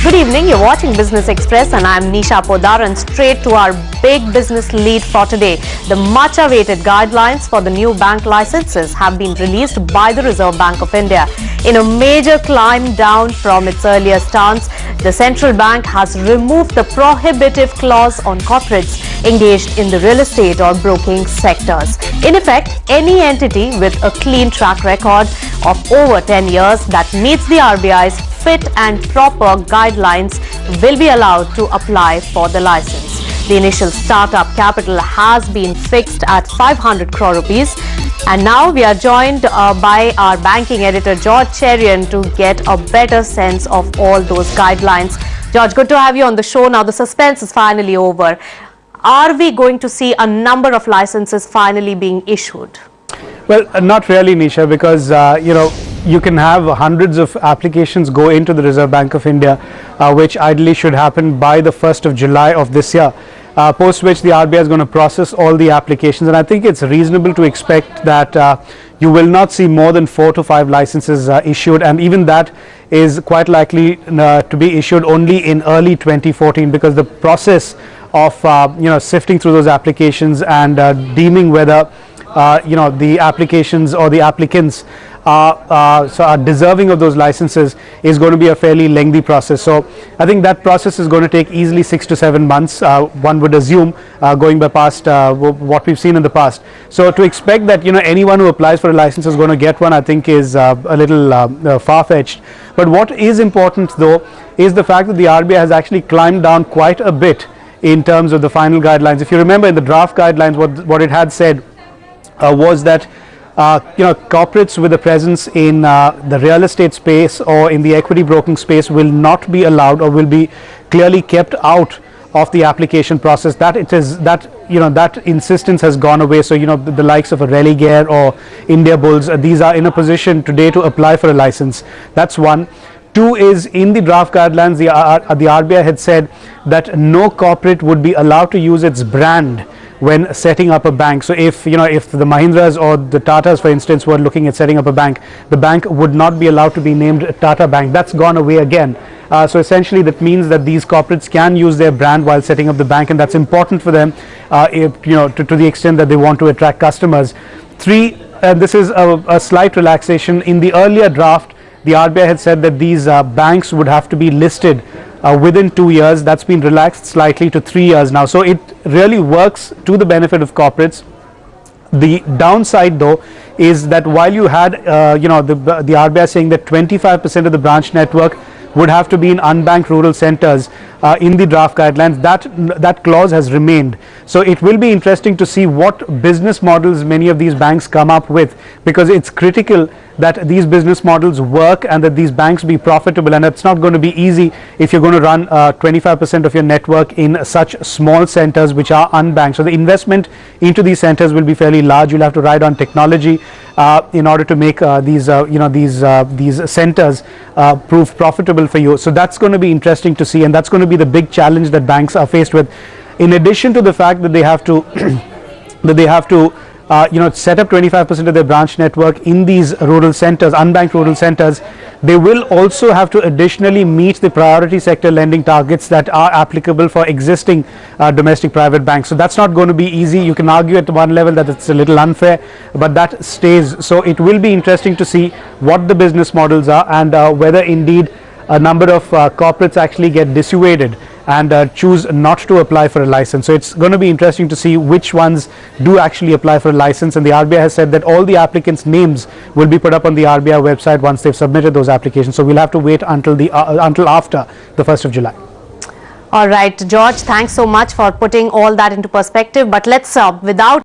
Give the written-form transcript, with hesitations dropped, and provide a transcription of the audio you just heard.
Good evening, you're watching Business Express and I'm Nisha Podar, and straight to our big business lead for today. The much awaited guidelines for the new bank licenses have been released by the Reserve Bank of India. In a major climb down from its earlier stance, the central bank has removed the prohibitive clause on corporates engaged in the real estate or broking sectors. In effect, any entity with a clean track record of over 10 years that meets the RBI's fit and proper guidelines will be allowed to apply for the license. The initial startup capital has been fixed at 500 crore rupees. And now we are joined by our banking editor George Cherian to get a better sense of all those guidelines. George, good to have you on the show. Now the suspense is finally over. Are we going to see a number of licenses finally being issued? Well, not really, Nisha, because you can have hundreds of applications go into the Reserve Bank of India, which ideally should happen by the 1st of July of this year, post which the RBI is going to process all the applications. And I think it's reasonable to expect that you will not see more than 4 to 5 licenses issued, and even that is quite likely to be issued only in early 2014, because the process of sifting through those applications and deeming whether the applications or the applicants are deserving of those licenses is going to be a fairly lengthy process. So I think that process is going to take easily 6 to 7 months, one would assume, going by past what we've seen in the past. So to expect that anyone who applies for a license is going to get one, I think is a little far-fetched. But what is important though is the fact that the RBI has actually climbed down quite a bit in terms of the final guidelines. If you remember in the draft guidelines, what it had said was that corporates with a presence in the real estate space or in the equity broking space will not be allowed, or will be clearly kept out of the application process. That insistence has gone away. So the likes of a Religare or India Bulls, these are in a position today to apply for a license. That's one. Two is, in the draft guidelines, the RBI had said that no corporate would be allowed to use its brand when setting up a bank. So if the Mahindras or the Tatas, for instance, were looking at setting up a bank, the bank would not be allowed to be named Tata Bank. That's gone away again. So essentially that means that these corporates can use their brand while setting up the bank, and that's important for them to the extent that they want to attract customers. Three, and this is a slight relaxation. In the earlier draft, the RBI had said that these banks would have to be listed within 2 years. That's been relaxed slightly to 3 years now. So it really works to the benefit of corporates. The downside though is that while you had the RBI saying that 25% of the branch network would have to be in unbanked rural centers in the draft guidelines, that clause has remained. So it will be interesting to see what business models many of these banks come up with, because it's critical that these business models work and that these banks be profitable, and it's not going to be easy if you're going to run 25% of your network in such small centers which are unbanked. So the investment into these centers will be fairly large. You'll have to ride on technology in order to make these centers prove profitable for you. So that's going to be interesting to see, and that's going to be the big challenge that banks are faced with. In addition to the fact that they have to set up 25% of their branch network in these rural centers, unbanked rural centers, they will also have to additionally meet the priority sector lending targets that are applicable for existing domestic private banks. So that's not going to be easy. You can argue at one level that it's a little unfair, but that stays. So it will be interesting to see what the business models are, and whether indeed a number of corporates actually get dissuaded and choose not to apply for a license. So it's going to be interesting to see which ones do actually apply for a license, and the RBI has said that all the applicants' names will be put up on the RBI website once they've submitted those applications. So we'll have to wait until after the 1st of July. All right, George, thanks so much for putting all that into perspective. But let's without